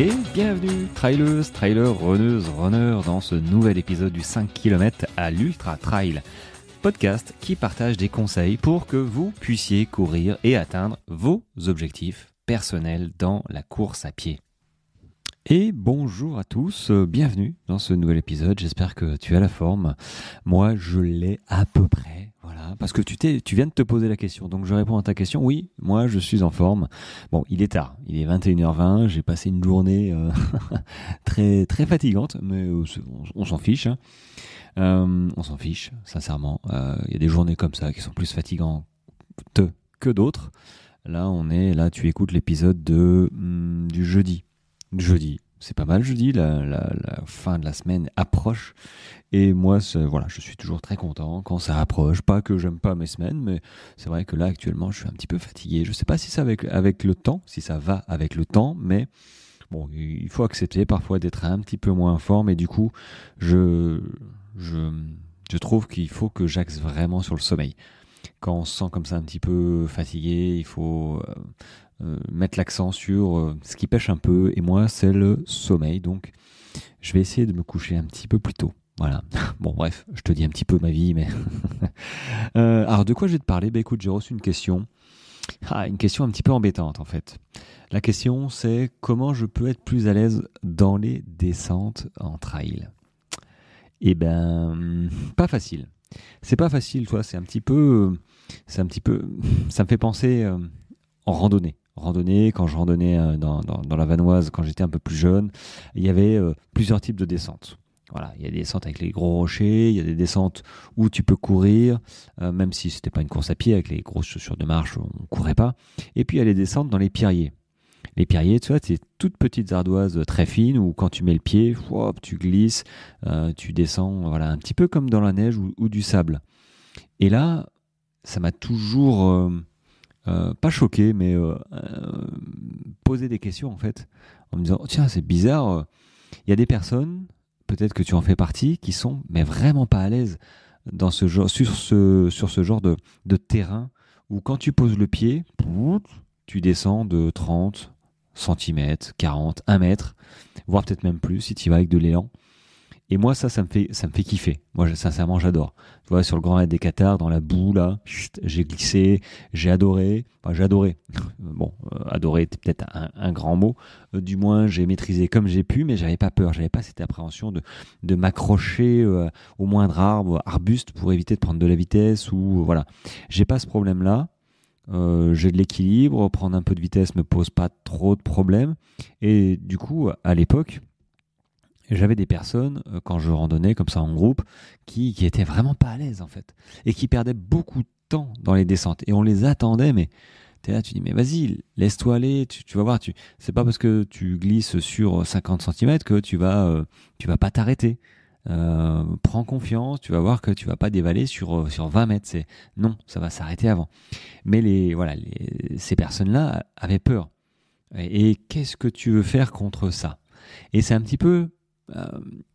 Et bienvenue, traileuses, trailers, runneuses, runners, dans ce nouvel épisode du 5 km à l'Ultra Trail, podcast qui partage des conseils pour que vous puissiez courir et atteindre vos objectifs personnels dans la course à pied. Et bonjour à tous, bienvenue dans ce nouvel épisode, j'espère que tu as la forme. Moi je l'ai à peu près, voilà, parce que tu viens de te poser la question, donc je réponds à ta question, oui, moi je suis en forme. Bon, il est tard, il est 21h20, j'ai passé une journée très, très fatigante, mais on s'en fiche, hein. On s'en fiche, sincèrement, il y a des journées comme ça qui sont plus fatigantes que d'autres. Là tu écoutes l'épisode du jeudi. Jeudi, c'est pas mal jeudi, la fin de la semaine approche et moi je suis toujours très content quand ça approche, pas que j'aime pas mes semaines, mais c'est vrai que là actuellement je suis un petit peu fatigué, je sais pas si c'est avec le temps, si ça va avec le temps, mais bon, il faut accepter parfois d'être un petit peu moins en forme et du coup je trouve qu'il faut que j'axe vraiment sur le sommeil. Quand on se sent comme ça un petit peu fatigué, il faut mettre l'accent sur ce qui pêche un peu, et moi c'est le sommeil, donc je vais essayer de me coucher un petit peu plus tôt. Voilà. Bon bref, je te dis un petit peu ma vie, mais alors de quoi je vais te parler? Écoute, j'ai reçu une question un petit peu embêtante en fait. La question c'est comment je peux être plus à l'aise dans les descentes en trail. Eh ben, pas facile. C'est pas facile, toi, ça me fait penser en randonnée. Quand je randonnais dans la Vanoise, quand j'étais un peu plus jeune, il y avait plusieurs types de descentes. Voilà, il y a des descentes avec les gros rochers, il y a des descentes où tu peux courir, même si c'était pas une course à pied, avec les grosses chaussures de marche, on courait pas. Et puis il y a les descentes dans les pierriers. Les pierriers, tu vois, c'est toutes petites ardoises très fines où quand tu mets le pied, hop, tu glisses, tu descends, voilà, un petit peu comme dans la neige ou du sable. Et là, ça m'a toujours pas choqué, mais posé des questions en fait, en me disant oh, tiens, c'est bizarre. Il y a des personnes, peut-être que tu en fais partie, qui sont mais vraiment pas à l'aise dans ce genre, sur ce genre de terrain où quand tu poses le pied, tu descends de 30 centimètres, 40, 1 mètre, voire peut-être même plus si tu y vas avec de l'élan. Et moi, ça me fait kiffer. Moi, sincèrement, j'adore. Tu vois, sur le Grand Raid des Cathares, dans la boue, là, j'ai glissé, j'ai adoré. Enfin, j'ai adoré. Bon, adorer, c'est peut-être un grand mot. Du moins, j'ai maîtrisé comme j'ai pu, mais j'avais pas peur. J'avais pas cette appréhension de m'accrocher au moindre arbuste pour éviter de prendre de la vitesse ou voilà. J'ai pas ce problème-là. J'ai de l'équilibre. Prendre un peu de vitesse me pose pas trop de problèmes. Et du coup, à l'époque, j'avais des personnes, quand je randonnais comme ça en groupe, qui étaient vraiment pas à l'aise en fait, et qui perdaient beaucoup de temps dans les descentes. Et on les attendait, mais t'es là, tu dis, mais vas-y, laisse-toi aller, tu vas voir, c'est pas parce que tu glisses sur 50 centimètres que tu vas pas t'arrêter. Prends confiance, tu vas voir que tu vas pas dévaler sur 20 mètres. Non, ça va s'arrêter avant. Mais ces personnes-là avaient peur. Et qu'est-ce que tu veux faire contre ça? Et c'est un petit peu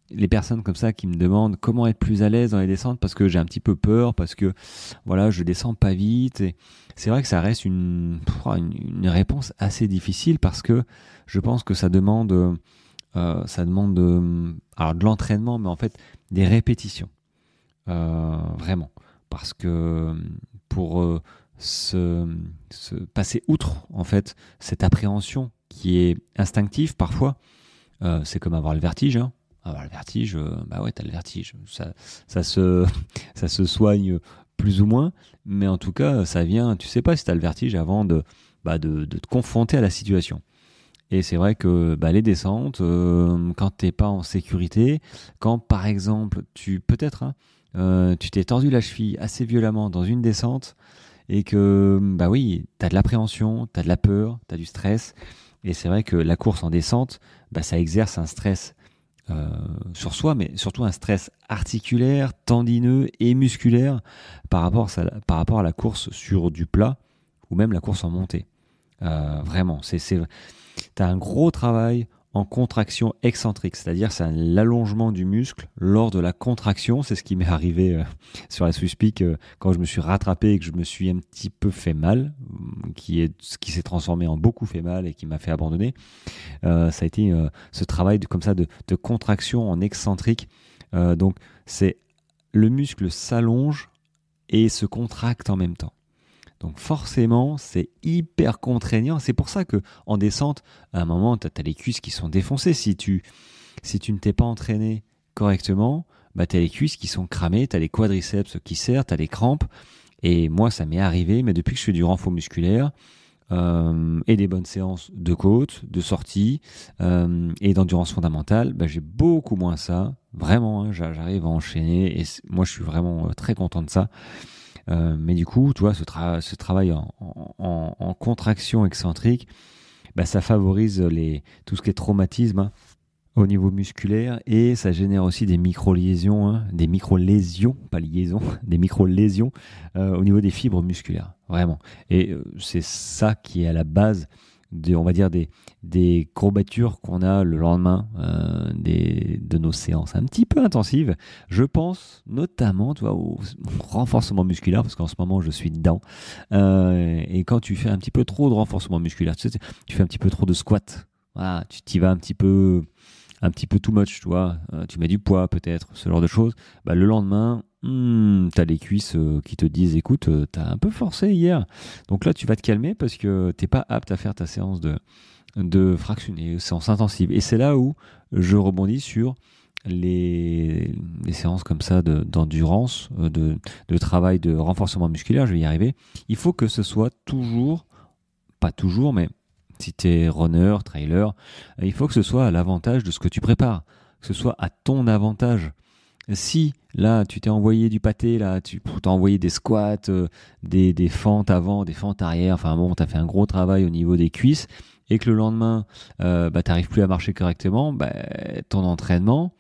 les personnes comme ça qui me demandent comment être plus à l'aise dans les descentes parce que j'ai un petit peu peur, parce que voilà, je descends pas vite. Et c'est vrai que ça reste une réponse assez difficile parce que je pense que ça demande alors de l'entraînement, mais en fait des répétitions, vraiment, parce que pour se passer outre en fait cette appréhension qui est instinctive parfois. C'est comme avoir le vertige, hein. Avoir le vertige, bah ouais, t'as le vertige. Ça se soigne plus ou moins, mais en tout cas, ça vient. Tu sais pas si t'as le vertige avant de te confronter à la situation. Et c'est vrai que les descentes, quand t'es pas en sécurité, quand par exemple tu t'es tordu la cheville assez violemment dans une descente et que oui, t'as de l'appréhension, t'as de la peur, t'as du stress. Et c'est vrai que la course en descente, ça exerce un stress sur soi, mais surtout un stress articulaire, tendineux et musculaire par rapport à la course sur du plat ou même la course en montée. Vraiment, t'as un gros travail en contraction excentrique, c'est-à-dire c'est l'allongement du muscle lors de la contraction. C'est ce qui m'est arrivé sur la Swiss Peak quand je me suis rattrapé et que je me suis un petit peu fait mal, ce qui s'est transformé en beaucoup fait mal et qui m'a fait abandonner. Ça a été ce travail comme ça de contraction en excentrique. Donc c'est le muscle s'allonge et se contracte en même temps. Donc forcément, c'est hyper contraignant. C'est pour ça que en descente, à un moment, tu as les cuisses qui sont défoncées. Si tu ne t'es pas entraîné correctement, bah, tu as les cuisses qui sont cramées, tu as les quadriceps qui serrent, tu as les crampes. Et moi, ça m'est arrivé, mais depuis que je fais du renfort musculaire et des bonnes séances de côte, de sortie et d'endurance fondamentale, bah, j'ai beaucoup moins ça. Vraiment, hein, j'arrive à enchaîner et moi, je suis vraiment très content de ça. Mais du coup, tu vois, ce travail en contraction excentrique, bah, ça favorise tout ce qui est traumatisme hein, au niveau musculaire et ça génère aussi des micro-lésions, hein, pas liaisons, des micro-lésions au niveau des fibres musculaires, vraiment. Et c'est ça qui est à la base on va dire des courbatures qu'on a le lendemain de nos séances un petit peu intensives. Je pense notamment tu vois, au renforcement musculaire, parce qu'en ce moment je suis dedans. Et quand tu fais un petit peu trop de renforcement musculaire, tu sais, tu fais un petit peu trop de squat, voilà, tu t'y vas un petit peu too much, tu vois, tu mets du poids peut-être, ce genre de choses, bah, le lendemain, t'as les cuisses qui te disent, écoute, t'as un peu forcé hier. Donc là, tu vas te calmer parce que t'es pas apte à faire ta séance de fractionné, séance intensive. Et c'est là où je rebondis sur les séances comme ça d'endurance, de travail de renforcement musculaire, je vais y arriver. Il faut que ce soit toujours, pas toujours, mais si tu es runner, trailer, il faut que ce soit à l'avantage de ce que tu prépares, que ce soit à ton avantage. Si là tu t'es envoyé du pâté, là tu t'as envoyé des squats, des fentes avant, des fentes arrière, enfin bon, tu as fait un gros travail au niveau des cuisses et que le lendemain bah, tu n'arrives plus à marcher correctement, bah, ton entraînement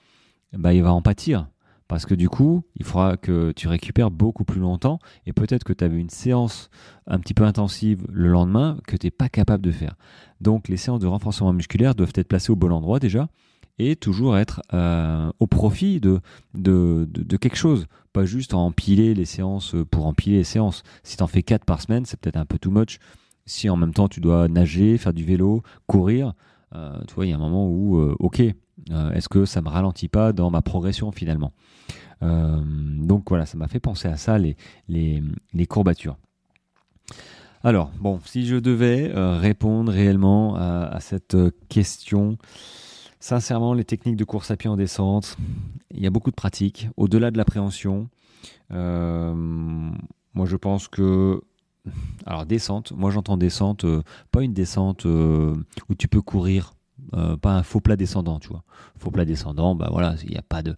bah, il va en pâtir. Parce que du coup, il faudra que tu récupères beaucoup plus longtemps et peut-être que tu avais une séance un petit peu intensive le lendemain que tu n'es pas capable de faire. Donc les séances de renforcement musculaire doivent être placées au bon endroit déjà et toujours être au profit de quelque chose. Pas juste empiler les séances pour empiler les séances. Si tu en fais 4 par semaine, c'est peut-être un peu too much. Si en même temps tu dois nager, faire du vélo, courir, tu vois, il y a un moment où, ok, est-ce que ça me ralentit pas dans ma progression finalement? Donc voilà, ça m'a fait penser à ça, les courbatures. Alors, bon, si je devais répondre réellement à cette question, sincèrement, les techniques de course à pied en descente, il y a beaucoup de pratiques. Au-delà de l'appréhension, moi je pense que... Alors descente, moi j'entends descente, pas une descente où tu peux courir, pas un faux plat descendant, tu vois. Faux plat descendant, bah voilà, il n'y a pas de...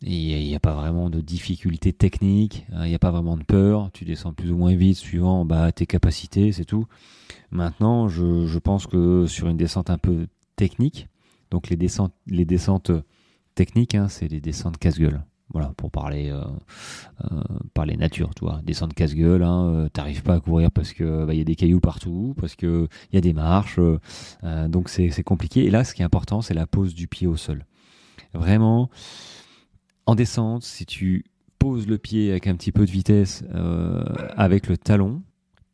Il n'y a pas vraiment de difficulté technique, il n'y a pas vraiment de peur, tu descends plus ou moins vite suivant bah, tes capacités, c'est tout. Maintenant, je pense que sur une descente un peu technique, donc les descentes techniques, hein, c'est les descentes casse-gueule. Voilà, pour parler nature, tu vois. Descente casse-gueule, hein, t'arrives pas à courir parce que y a des cailloux partout, parce que y a des marches, donc c'est compliqué. Et là, ce qui est important, c'est la pose du pied au sol. Vraiment, en descente, si tu poses le pied avec un petit peu de vitesse, avec le talon,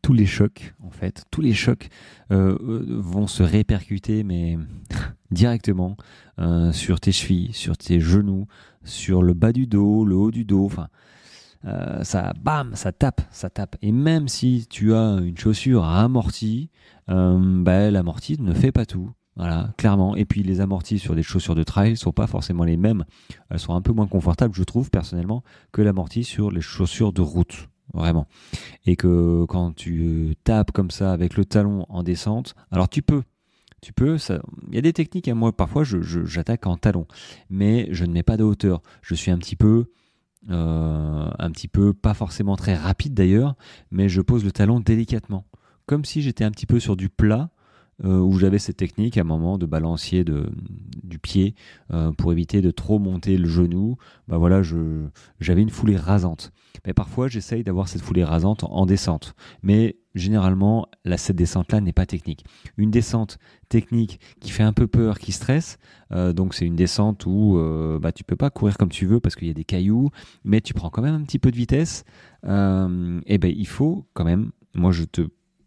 tous les chocs vont se répercuter, mais directement sur tes chevilles, sur tes genoux, sur le bas du dos, le haut du dos. Enfin, ça tape. Et même si tu as une chaussure à amorti, l'amorti ne fait pas tout. Voilà, clairement. Et puis les amortis sur des chaussures de trail sont pas forcément les mêmes. Elles sont un peu moins confortables, je trouve personnellement, que l'amorti sur les chaussures de route. Vraiment. Et que quand tu tapes comme ça avec le talon en descente, alors tu peux, il y a des techniques, hein, moi parfois j'attaque en talon, mais je ne mets pas de hauteur. Je suis un petit peu, pas forcément très rapide d'ailleurs, mais je pose le talon délicatement, comme si j'étais un petit peu sur du plat, où j'avais cette technique à un moment de balancier du pied pour éviter de trop monter le genou. Bah voilà, j'avais une foulée rasante. Mais parfois, j'essaye d'avoir cette foulée rasante en descente. Mais généralement, cette descente-là n'est pas technique. Une descente technique qui fait un peu peur, qui stresse, donc c'est une descente où tu peux pas courir comme tu veux parce qu'il y a des cailloux, mais tu prends quand même un petit peu de vitesse. Il faut quand même, moi je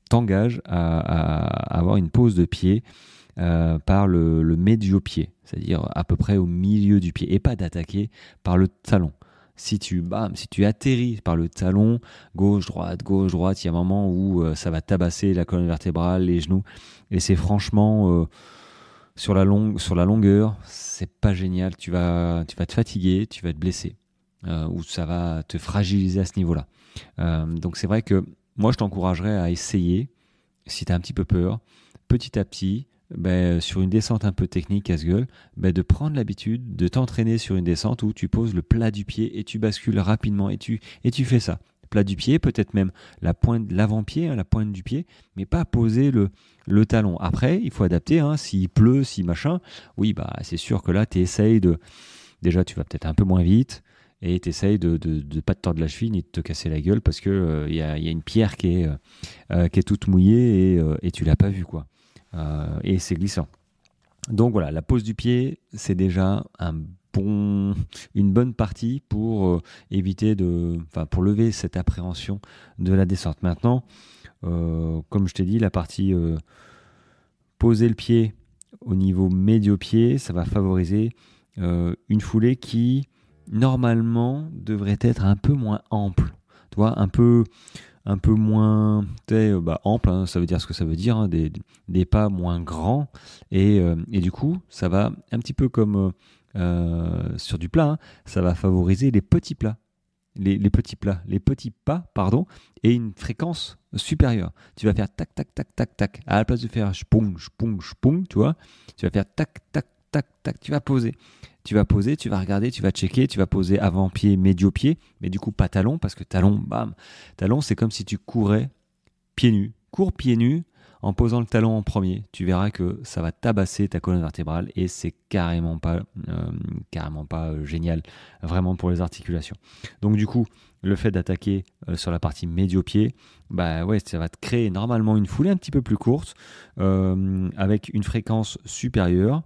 t'engage à avoir une pose de pied par le médio-pied, c'est-à-dire à peu près au milieu du pied, et pas d'attaquer par le talon. Si tu atterris par le talon, gauche, droite, il y a un moment où ça va tabasser la colonne vertébrale, les genoux, et c'est franchement sur la longueur, c'est pas génial. Tu vas te fatiguer, tu vas te blesser, ou ça va te fragiliser à ce niveau-là. Donc c'est vrai que moi je t'encouragerais à essayer, si tu as un petit peu peur, petit à petit, sur une descente un peu technique casse-gueule, de prendre l'habitude de t'entraîner sur une descente où tu poses le plat du pied et tu bascules rapidement et tu fais ça. Plat du pied, peut-être même l'avant-pied, la pointe du pied, mais pas poser le talon. Après, il faut adapter, s'il pleut, si machin, oui, c'est sûr que là, tu essayes déjà, tu vas peut-être un peu moins vite et tu essayes de pas te tordre la cheville ni de te casser la gueule parce que y a une pierre qui est toute mouillée et tu l'as pas vue, quoi. Et c'est glissant. Donc voilà, la pose du pied, c'est déjà une bonne partie pour pour lever cette appréhension de la descente. Maintenant, comme je t'ai dit, la partie poser le pied au niveau médio-pied, ça va favoriser une foulée qui normalement devrait être un peu moins ample, tu vois, un peu moins ample, ça veut dire ce que ça veut dire, des pas moins grands, et du coup ça va un petit peu comme sur du plat, ça va favoriser les petits plats, les petits pas, pardon, et une fréquence supérieure. Tu vas faire tac tac tac tac tac, à la place de faire spong spong spong, tu vois, tu vas faire tac tac tac tac, tu vas poser, tu vas regarder, tu vas checker, tu vas poser avant-pied, médio-pied, mais du coup pas talon, parce que talon, c'est comme si tu courais pieds nus. Cours pieds nus en posant le talon en premier. Tu verras que ça va tabasser ta colonne vertébrale et c'est carrément pas génial, vraiment pour les articulations. Donc du coup, le fait d'attaquer sur la partie médio-pied, ça va te créer normalement une foulée un petit peu plus courte, avec une fréquence supérieure,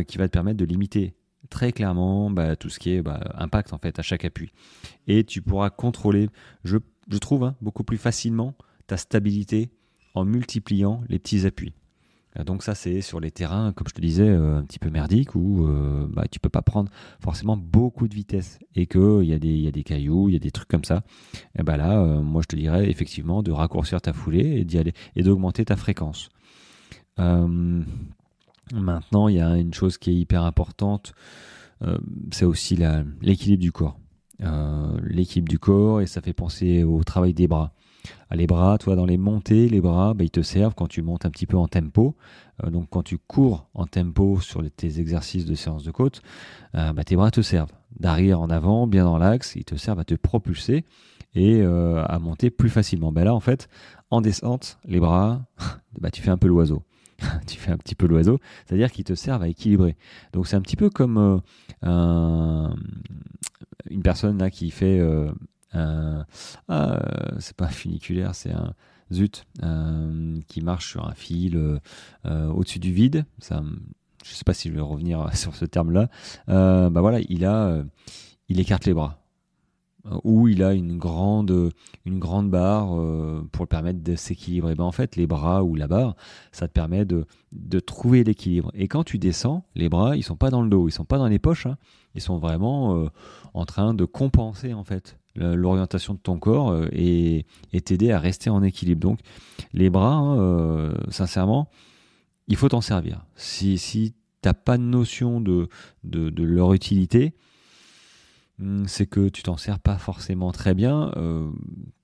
qui va te permettre de limiter très clairement tout ce qui est impact en fait à chaque appui, et tu pourras contrôler, je trouve, beaucoup plus facilement ta stabilité en multipliant les petits appuis. Donc ça, c'est sur les terrains, comme je te disais, un petit peu merdiques, où tu peux pas prendre forcément beaucoup de vitesse et qu'il y a des cailloux, il y a des trucs comme ça. Et là, moi je te dirais effectivement de raccourcir ta foulée et d'y aller et d'augmenter ta fréquence. Maintenant, il y a une chose qui est hyper importante, c'est aussi l'équilibre du corps. L'équilibre du corps, et ça fait penser au travail des bras. Les bras, toi, dans les montées, les bras, ils te servent quand tu montes un petit peu en tempo. Donc quand tu cours en tempo sur tes exercices de séance de côte, tes bras te servent. D'arrière en avant, bien dans l'axe, ils te servent à te propulser et à monter plus facilement. Là, en fait, en descente, les bras, tu fais un peu l'oiseau. Tu fais un petit peu l'oiseau, c'est-à-dire qu'ils te servent à équilibrer. Donc c'est un petit peu comme une personne là qui fait c'est pas un funiculaire, c'est un qui marche sur un fil au-dessus du vide. Ça, je sais pas si je vais revenir sur ce terme-là. Il écarte les bras. Où il a une grande barre pour le permettre de s'équilibrer. En fait, les bras ou la barre, ça te permet de trouver l'équilibre. Et quand tu descends, les bras, ils sont pas dans le dos, ils sont pas dans les poches, ils sont vraiment en train de compenser en fait l'orientation de ton corps et t'aider à rester en équilibre. Donc, les bras, sincèrement, il faut t'en servir. Si t'as pas de notion de leur utilité, c'est que tu t'en sers pas forcément très bien.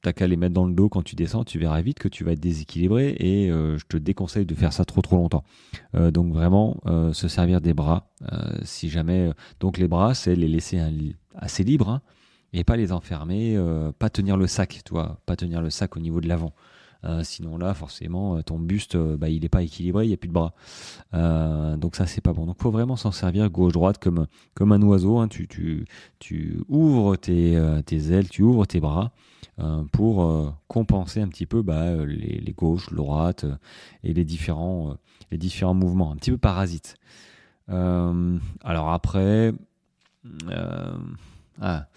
T'as qu'à les mettre dans le dos quand tu descends, tu verras vite que tu vas être déséquilibré, et je te déconseille de faire ça trop longtemps. Donc vraiment, se servir des bras, si jamais. Donc les bras, c'est les laisser assez libres, et pas les enfermer, pas tenir le sac, pas tenir le sac au niveau de l'avant. Sinon là, forcément, ton buste, il n'est pas équilibré, il n'y a plus de bras. Donc ça, c'est pas bon. Donc il faut vraiment s'en servir gauche-droite comme un oiseau. Hein. Tu ouvres tes ailes, tu ouvres tes bras pour compenser un petit peu les gauches, droites et les différents mouvements, un petit peu parasites. Alors après, euh, ah,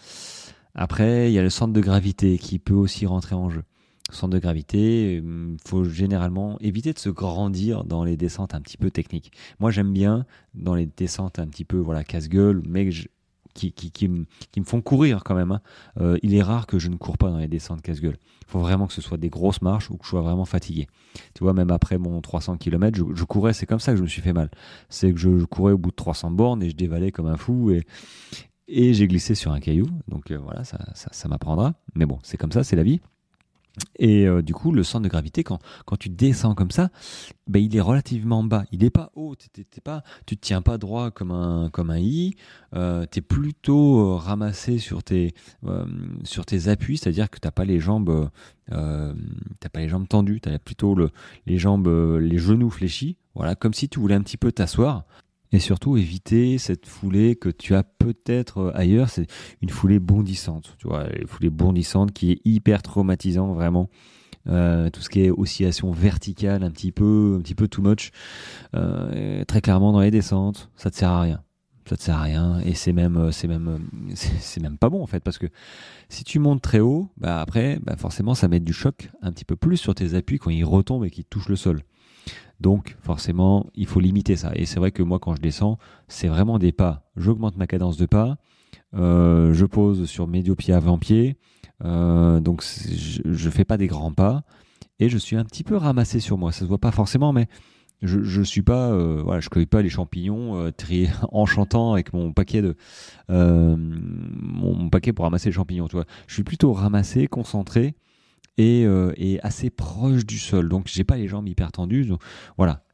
après, il y a le centre de gravité qui peut aussi rentrer en jeu. Le centre de gravité, il faut généralement éviter de se grandir dans les descentes un petit peu techniques. Moi, j'aime bien dans les descentes un petit peu casse-gueule, mais qui me font courir quand même. Hein. Il est rare que je ne cours pas dans les descentes casse-gueule. Il faut vraiment que ce soit des grosses marches ou que je sois vraiment fatigué. Tu vois, même après mon 300 km, je courais, c'est comme ça que je me suis fait mal. C'est que je courais au bout de 300 bornes et je dévalais comme un fou et j'ai glissé sur un caillou. Donc voilà, ça m'apprendra. Mais bon, c'est comme ça, c'est la vie. Et du coup, le centre de gravité, quand tu descends comme ça, il est relativement bas. Il n'est pas haut. Tu te tiens pas droit comme un I. Tu es plutôt ramassé sur tes appuis, c'est-à-dire que tu n'as pas les jambes, tendues. Tu as plutôt les jambes, les genoux fléchis. Voilà, comme si tu voulais un petit peu t'asseoir. Et surtout, éviter cette foulée que tu as peut-être ailleurs. C'est une foulée bondissante. Tu vois, une foulée bondissante qui est hyper traumatisant, vraiment. Tout ce qui est oscillation verticale, un petit peu too much. Très clairement, dans les descentes, ça te sert à rien. Ça te sert à rien. Et c'est même pas bon, en fait. Parce que si tu montes très haut, après, forcément, ça met du choc un petit peu plus sur tes appuis quand ils retombent et qu'ils touchent le sol. Donc forcément, il faut limiter ça. Et c'est vrai que moi, quand je descends, c'est vraiment des pas. J'augmente ma cadence de pas, je pose sur médio-pied avant-pied, donc je fais pas des grands pas, et je suis un petit peu ramassé sur moi. Ça se voit pas forcément, mais je suis pas, je cueille pas les champignons triés en chantant avec mon paquet mon paquet pour ramasser les champignons. Tu vois, je suis plutôt ramassé, concentré et assez proche du sol. Donc, j'ai pas les jambes hyper tendues. Donc, voilà,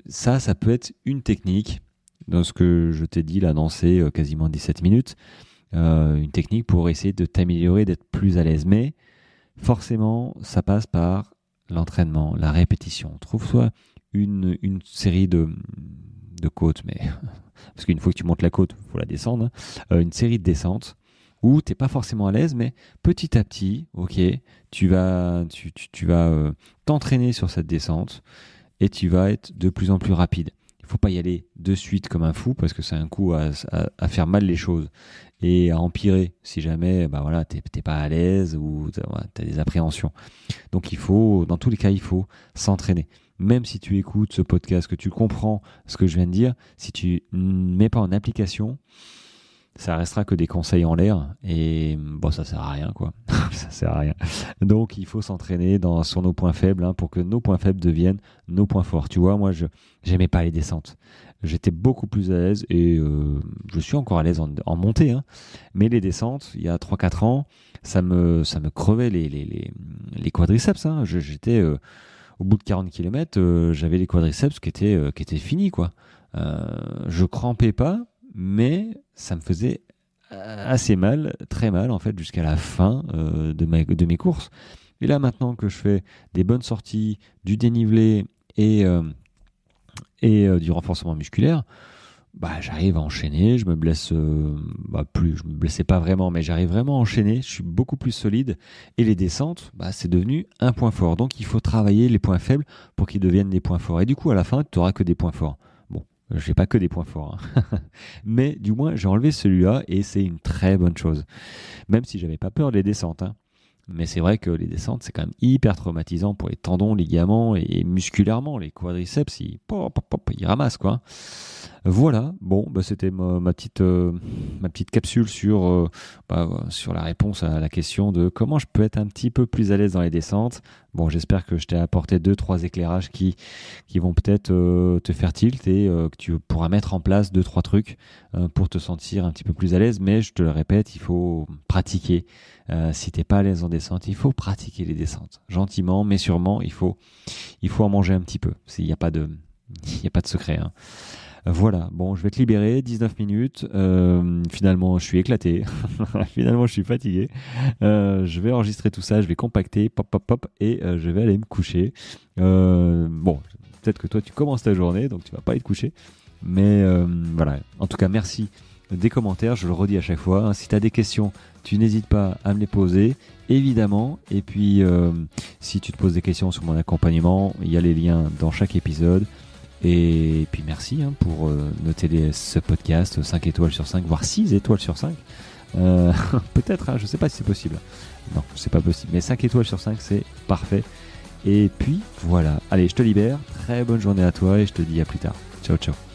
ça peut être une technique dans ce que je t'ai dit là dans ces quasiment 17 minutes. Une technique pour essayer de t'améliorer, d'être plus à l'aise. Mais forcément, ça passe par l'entraînement, la répétition. Trouve-toi une série de côtes, mais parce qu'une fois que tu montes la côte, il faut la descendre. Une série de descentes où tu n'es pas forcément à l'aise, mais petit à petit, ok, tu vas t'entraîner sur cette descente et tu vas être de plus en plus rapide. Il ne faut pas y aller de suite comme un fou parce que c'est un coup à faire mal les choses et à empirer si jamais t'es pas à l'aise ou tu as des appréhensions. Donc dans tous les cas, il faut s'entraîner. Même si tu écoutes ce podcast, que tu comprends ce que je viens de dire, si tu ne mets pas en application, ça restera que des conseils en l'air et ça sert à rien quoi. Ça sert à rien. Donc il faut s'entraîner sur nos points faibles pour que nos points faibles deviennent nos points forts. Tu vois, moi j'aimais pas les descentes. J'étais beaucoup plus à l'aise et je suis encore à l'aise en montée. Mais les descentes, il y a 3-4 ans, ça me crevait les quadriceps. J'étais au bout de 40 km, j'avais les quadriceps qui étaient finis quoi. Je crampais pas, mais ça me faisait assez mal, très mal en fait, jusqu'à la fin de mes courses. Et là, maintenant que je fais des bonnes sorties, du dénivelé et du renforcement musculaire, j'arrive à enchaîner. Je me blesse plus, je me blessais pas vraiment, mais j'arrive vraiment à enchaîner. Je suis beaucoup plus solide et les descentes, c'est devenu un point fort. Donc il faut travailler les points faibles pour qu'ils deviennent des points forts. Et du coup, à la fin, tu n'auras que des points forts. Je n'ai pas que des points forts, mais du moins j'ai enlevé celui-là et c'est une très bonne chose. Même si j'avais pas peur des descentes, mais c'est vrai que les descentes c'est quand même hyper traumatisant pour les tendons, ligaments et musculairement les quadriceps ils ramassent quoi. Voilà, c'était ma petite capsule sur la réponse à la question de comment je peux être un petit peu plus à l'aise dans les descentes. Bon, j'espère que je t'ai apporté 2-3 éclairages qui vont peut-être te faire tilt et que tu pourras mettre en place 2-3 trucs pour te sentir un petit peu plus à l'aise. Mais je te le répète, il faut pratiquer. Si t'es pas à l'aise en descente, il faut pratiquer les descentes. Gentiment, mais sûrement, il faut en manger un petit peu. Il n'y a pas de secret. Voilà, bon, je vais te libérer, 19 minutes. Finalement, je suis éclaté. Finalement, je suis fatigué. Je vais enregistrer tout ça, je vais compacter, pop, pop, pop, et je vais aller me coucher. Bon, peut-être que toi, tu commences ta journée, donc tu vas pas aller te coucher. Mais voilà, en tout cas, merci des commentaires, je le redis à chaque fois. Si tu as des questions, tu n'hésites pas à me les poser, évidemment. Et puis, si tu te poses des questions sur mon accompagnement, il y a les liens dans chaque épisode. Et puis merci pour noter ce podcast 5 étoiles sur 5, voire 6 étoiles sur 5. Peut-être, je ne sais pas si c'est possible. Non, c'est pas possible. Mais 5 étoiles sur 5, c'est parfait. Et puis voilà. Allez, je te libère. Très bonne journée à toi et je te dis à plus tard. Ciao, ciao.